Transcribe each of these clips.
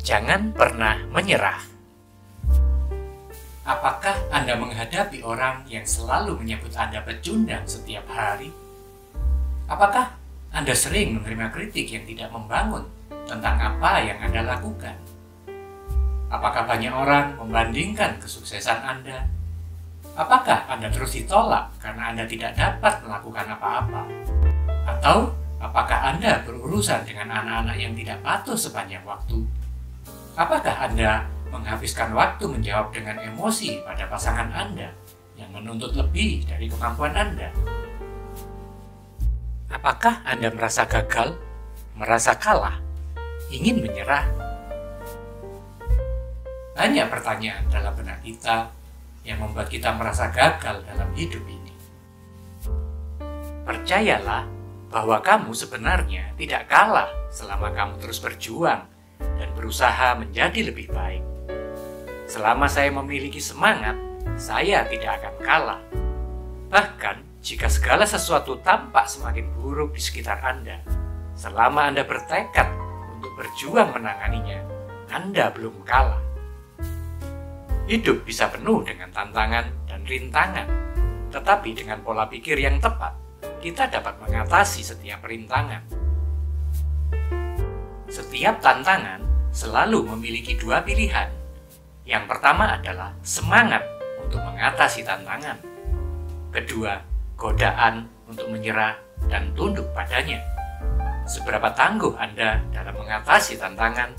Jangan pernah menyerah. Apakah Anda menghadapi orang yang selalu menyebut Anda pecundang setiap hari? Apakah Anda sering menerima kritik yang tidak membangun tentang apa yang Anda lakukan? Apakah banyak orang membandingkan kesuksesan Anda? Apakah Anda terus ditolak karena Anda tidak dapat melakukan apa-apa? Atau apakah Anda berurusan dengan anak-anak yang tidak patuh sepanjang waktu? Apakah Anda menghabiskan waktu menjawab dengan emosi pada pasangan Anda yang menuntut lebih dari kemampuan Anda? Apakah Anda merasa gagal, merasa kalah, ingin menyerah? Banyak pertanyaan dalam benak kita yang membuat kita merasa gagal dalam hidup ini. Percayalah bahwa kamu sebenarnya tidak kalah selama kamu terus berjuang dan berusaha menjadi lebih baik. Selama saya memiliki semangat, saya tidak akan kalah. Bahkan, jika segala sesuatu tampak semakin buruk di sekitar Anda, selama Anda bertekad untuk berjuang menanganinya, Anda belum kalah. Hidup bisa penuh dengan tantangan dan rintangan, tetapi dengan pola pikir yang tepat, kita dapat mengatasi setiap rintangan. Setiap tantangan selalu memiliki dua pilihan. Yang pertama adalah semangat untuk mengatasi tantangan. Kedua, godaan untuk menyerah dan tunduk padanya. Seberapa tangguh Anda dalam mengatasi tantangan?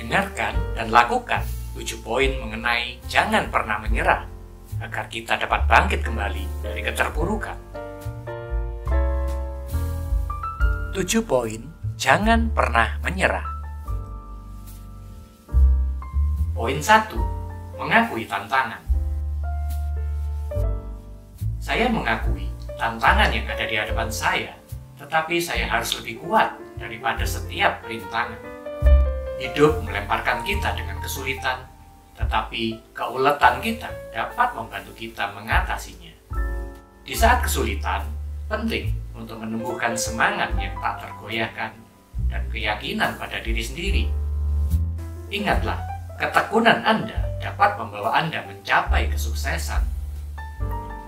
Dengarkan dan lakukan 7 poin mengenai jangan pernah menyerah agar kita dapat bangkit kembali dari keterpurukan. 7 poin jangan pernah menyerah. Poin 1. Mengakui tantangan. Saya mengakui tantangan yang ada di hadapan saya, tetapi saya harus lebih kuat daripada setiap rintangan. Hidup melemparkan kita dengan kesulitan, tetapi keuletan kita dapat membantu kita mengatasinya. Di saat kesulitan, penting untuk menumbuhkan semangat yang tak tergoyahkan dan keyakinan pada diri sendiri. Ingatlah, ketekunan Anda dapat membawa Anda mencapai kesuksesan.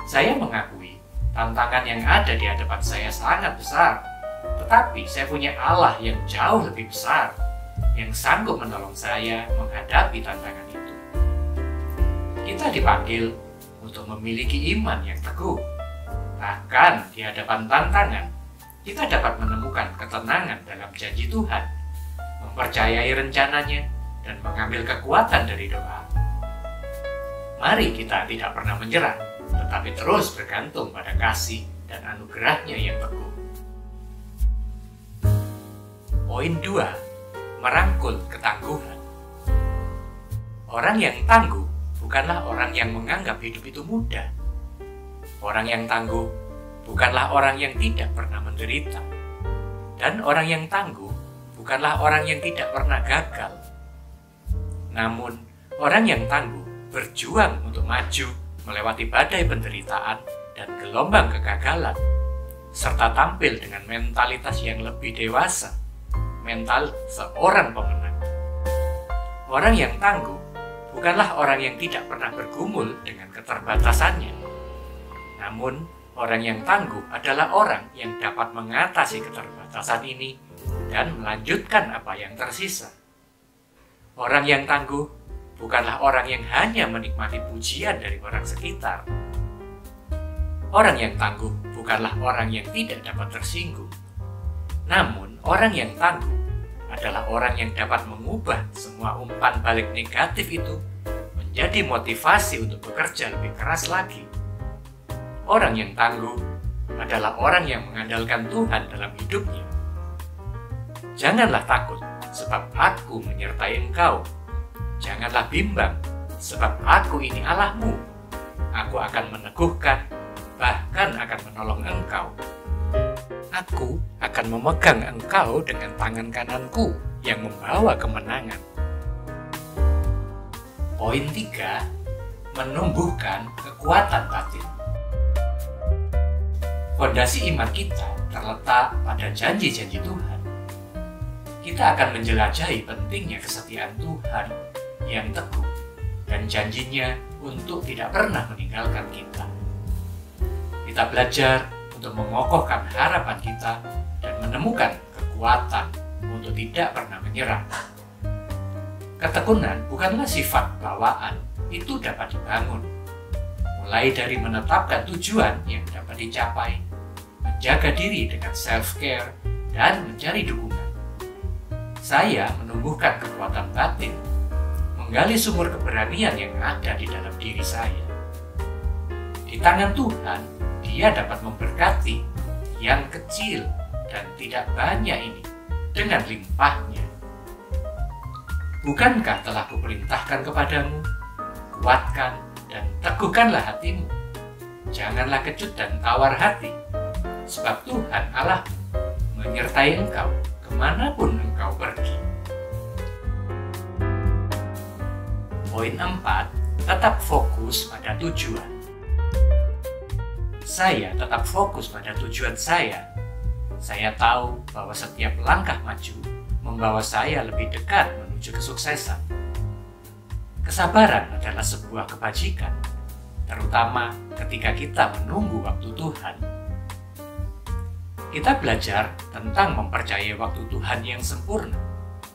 Saya mengakui tantangan yang ada di hadapan saya sangat besar, tetapi saya punya Allah yang jauh lebih besar, yang sanggup menolong saya menghadapi tantangan itu. Kita dipanggil untuk memiliki iman yang teguh. Bahkan di hadapan tantangan, kita dapat menemukan ketenangan dalam janji Tuhan, mempercayai rencananya, dan mengambil kekuatan dari doa. Mari kita tidak pernah menyerah, tetapi terus bergantung pada kasih dan anugerahnya yang teguh. Poin 2. Merangkul ketangguhan. Orang yang tangguh bukanlah orang yang menganggap hidup itu mudah. Orang yang tangguh bukanlah orang yang tidak pernah menderita. Dan orang yang tangguh bukanlah orang yang tidak pernah gagal. Namun, orang yang tangguh berjuang untuk maju melewati badai penderitaan dan gelombang kegagalan, serta tampil dengan mentalitas yang lebih dewasa, mental seorang pemenang. Orang yang tangguh bukanlah orang yang tidak pernah bergumul dengan keterbatasannya. Namun, orang yang tangguh adalah orang yang dapat mengatasi keterbatasan ini dan melanjutkan apa yang tersisa. Orang yang tangguh bukanlah orang yang hanya menikmati pujian dari orang sekitar. Orang yang tangguh bukanlah orang yang tidak dapat tersinggung. Namun, orang yang tangguh adalah orang yang dapat mengubah semua umpan balik negatif itu menjadi motivasi untuk bekerja lebih keras lagi. Orang yang tangguh adalah orang yang mengandalkan Tuhan dalam hidupnya. Janganlah takut, sebab Aku menyertai engkau. Janganlah bimbang, sebab Aku ini Allahmu. Aku akan meneguhkan, bahkan akan menolong engkau. Aku akan memegang engkau dengan tangan kananku yang membawa kemenangan. Poin 3. Menumbuhkan kekuatan batin. Fondasi iman kita terletak pada janji-janji Tuhan. kita akan menjelajahi pentingnya kesetiaan Tuhan yang teguh dan janjinya untuk tidak pernah meninggalkan kita. Kita belajar untuk mengokohkan harapan kita dan menemukan kekuatan untuk tidak pernah menyerah. Ketekunan bukanlah sifat bawaan, itu dapat dibangun. Mulai dari menetapkan tujuan yang dapat dicapai, menjaga diri dengan self-care, dan mencari dukungan. Saya menumbuhkan kekuatan batin, menggali sumber keberanian yang ada di dalam diri saya. Di tangan Tuhan, Dia dapat memberkati yang kecil dan tidak banyak ini dengan limpahnya. Bukankah telah kuperintahkan kepadamu, kuatkan dan teguhkanlah hatimu. Janganlah kecut dan tawar hati, sebab Tuhan Allahmu menyertai engkau kemanapun engkau pergi. Poin 4, tetap fokus pada tujuan. Saya tetap fokus pada tujuan saya. Saya tahu bahwa setiap langkah maju membawa saya lebih dekat menuju kesuksesan. Kesabaran adalah sebuah kebajikan, terutama ketika kita menunggu waktu Tuhan. Kita belajar tentang mempercayai waktu Tuhan yang sempurna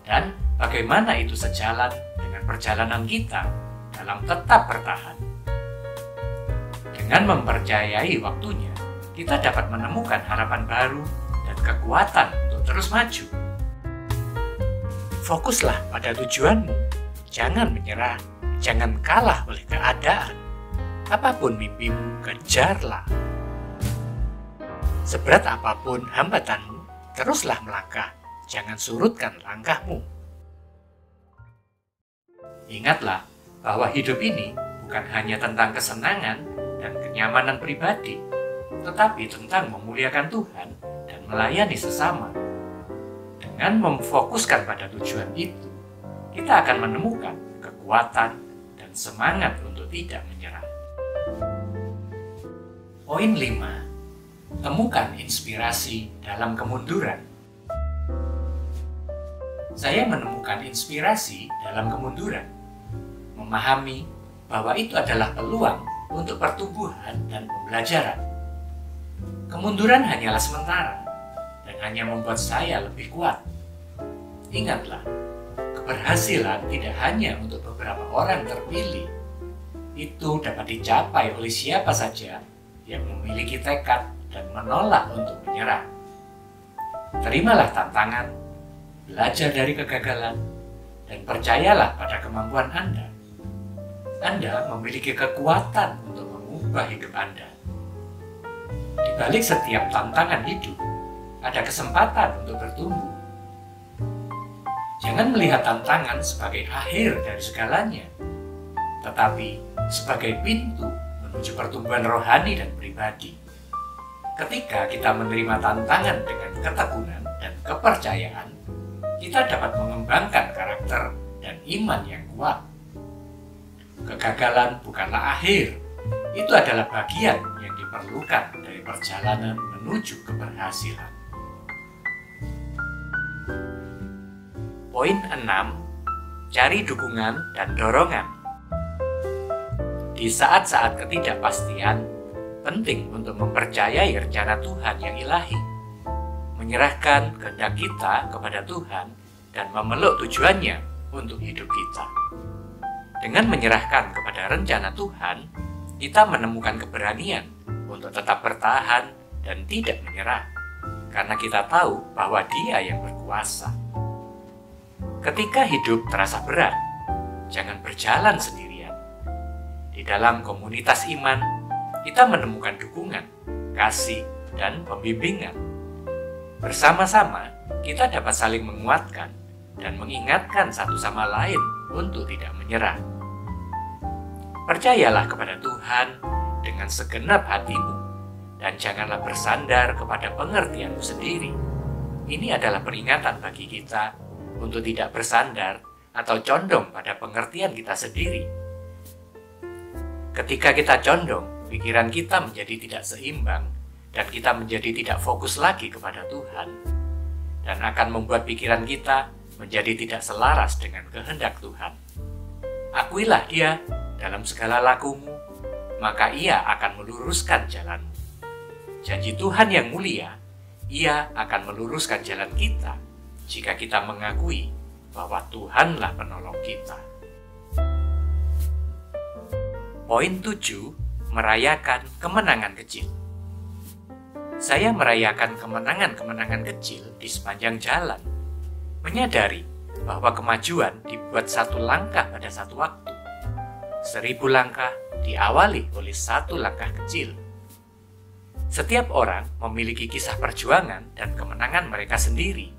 dan bagaimana itu sejalan dengan perjalanan kita dalam tetap bertahan. Dengan mempercayai waktunya, kita dapat menemukan harapan baru dan kekuatan untuk terus maju. Fokuslah pada tujuanmu, jangan menyerah, jangan kalah oleh keadaan. Apapun mimpimu, kejarlah. Seberat apapun hambatanmu, teruslah melangkah, jangan surutkan langkahmu. Ingatlah bahwa hidup ini bukan hanya tentang kesenangan dan kenyamanan pribadi, tetapi tentang memuliakan Tuhan dan melayani sesama. Dengan memfokuskan pada tujuan itu, kita akan menemukan kekuatan dan semangat untuk tidak menyerah. Poin 5. Temukan inspirasi dalam kemunduran. Saya menemukan inspirasi dalam kemunduran, memahami bahwa itu adalah peluang untuk pertumbuhan dan pembelajaran. Kemunduran hanyalah sementara dan hanya membuat saya lebih kuat. Ingatlah, keberhasilan tidak hanya untuk beberapa orang terpilih. Itu dapat dicapai oleh siapa saja yang memiliki tekad dan menolak untuk menyerah. Terimalah tantangan, belajar dari kegagalan, dan percayalah pada kemampuan Anda. Anda memiliki kekuatan untuk mengubah hidup Anda. Di balik setiap tantangan hidup, ada kesempatan untuk bertumbuh. Jangan melihat tantangan sebagai akhir dari segalanya, tetapi sebagai pintu menuju pertumbuhan rohani dan pribadi. Ketika kita menerima tantangan dengan ketekunan dan kepercayaan, kita dapat mengembangkan karakter dan iman yang kuat. Kegagalan bukanlah akhir, itu adalah bagian yang diperlukan dari perjalanan menuju keberhasilan. Poin 6. Cari dukungan dan dorongan. Di saat-saat ketidakpastian, penting untuk mempercayai rencana Tuhan yang ilahi, menyerahkan kehendak kita kepada Tuhan, dan memeluk tujuannya untuk hidup kita. Dengan menyerahkan kepada rencana Tuhan, kita menemukan keberanian untuk tetap bertahan dan tidak menyerah, karena kita tahu bahwa Dia yang berkuasa. Ketika hidup terasa berat, jangan berjalan sendirian. Di dalam komunitas iman, kita menemukan dukungan, kasih, dan pembimbingan. Bersama-sama, kita dapat saling menguatkan dan mengingatkan satu sama lain untuk tidak menyerah. Percayalah kepada Tuhan dengan segenap hatimu, dan janganlah bersandar kepada pengertianmu sendiri. Ini adalah peringatan bagi kita untuk tidak bersandar atau condong pada pengertian kita sendiri. Ketika kita condong, pikiran kita menjadi tidak seimbang dan kita menjadi tidak fokus lagi kepada Tuhan. dan akan membuat pikiran kita menjadi tidak selaras dengan kehendak Tuhan. Akuilah Dia dalam segala lakumu, maka Ia akan meluruskan jalanmu. Janji Tuhan yang mulia, Ia akan meluruskan jalan kita jika kita mengakui bahwa Tuhanlah penolong kita. Poin 7, merayakan kemenangan kecil. Saya merayakan kemenangan-kemenangan kecil di sepanjang jalan, menyadari bahwa kemajuan dibuat satu langkah pada satu waktu. 1000 langkah diawali oleh satu langkah kecil. Setiap orang memiliki kisah perjuangan dan kemenangan mereka sendiri.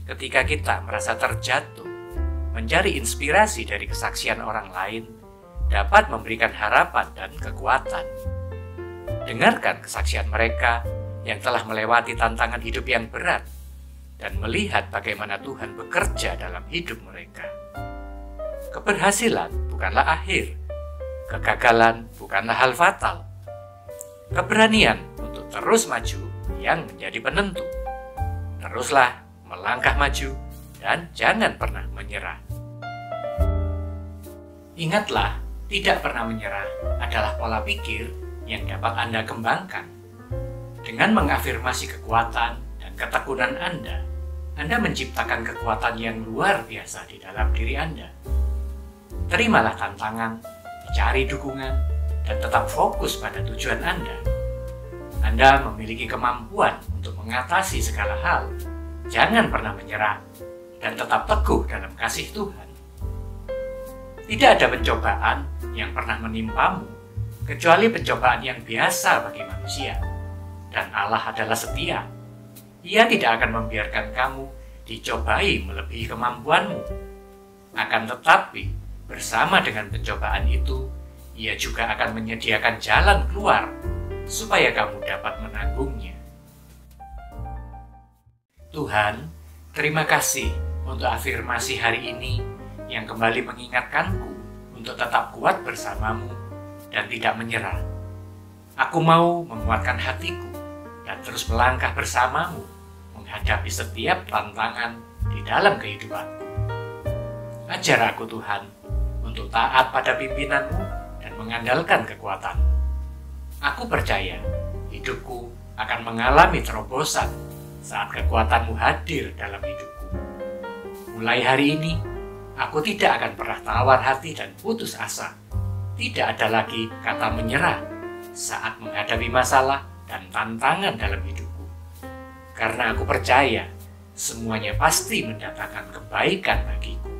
Ketika kita merasa terjatuh, mencari inspirasi dari kesaksian orang lain dapat memberikan harapan dan kekuatan. Dengarkan kesaksian mereka yang telah melewati tantangan hidup yang berat dan melihat bagaimana Tuhan bekerja dalam hidup mereka. Keberhasilan bukanlah akhir, kegagalan bukanlah hal fatal. Keberanian untuk terus maju yang menjadi penentu. Teruslah melangkah maju dan jangan pernah menyerah. Ingatlah, tidak pernah menyerah adalah pola pikir yang dapat Anda kembangkan. Dengan mengafirmasi kekuatan dan ketekunan Anda menciptakan kekuatan yang luar biasa di dalam diri Anda. Terimalah tantangan, cari dukungan, dan tetap fokus pada tujuan Anda. Anda memiliki kemampuan untuk mengatasi segala hal. Jangan pernah menyerah dan tetap teguh dalam kasih Tuhan. Tidak ada pencobaan yang pernah menimpamu kecuali pencobaan yang biasa bagi manusia. Dan Allah adalah setia. Ia tidak akan membiarkan kamu dicobai melebihi kemampuanmu. Akan tetapi, bersama dengan pencobaan itu, Ia juga akan menyediakan jalan keluar supaya kamu dapat menanggungnya. Tuhan, terima kasih untuk afirmasi hari ini yang kembali mengingatkanku untuk tetap kuat bersamamu dan tidak menyerah. Aku mau menguatkan hatiku dan terus melangkah bersamamu menghadapi setiap tantangan di dalam kehidupanku. Ajar aku Tuhan untuk taat pada pimpinanmu dan mengandalkan kekuatanmu. Aku percaya hidupku akan mengalami terobosan saat kekuatanmu hadir dalam hidupku. Mulai hari ini, aku tidak akan pernah tawar hati dan putus asa. Tidak ada lagi kata menyerah saat menghadapi masalah dan tantangan dalam hidupku. Karena aku percaya semuanya pasti mendatangkan kebaikan bagiku.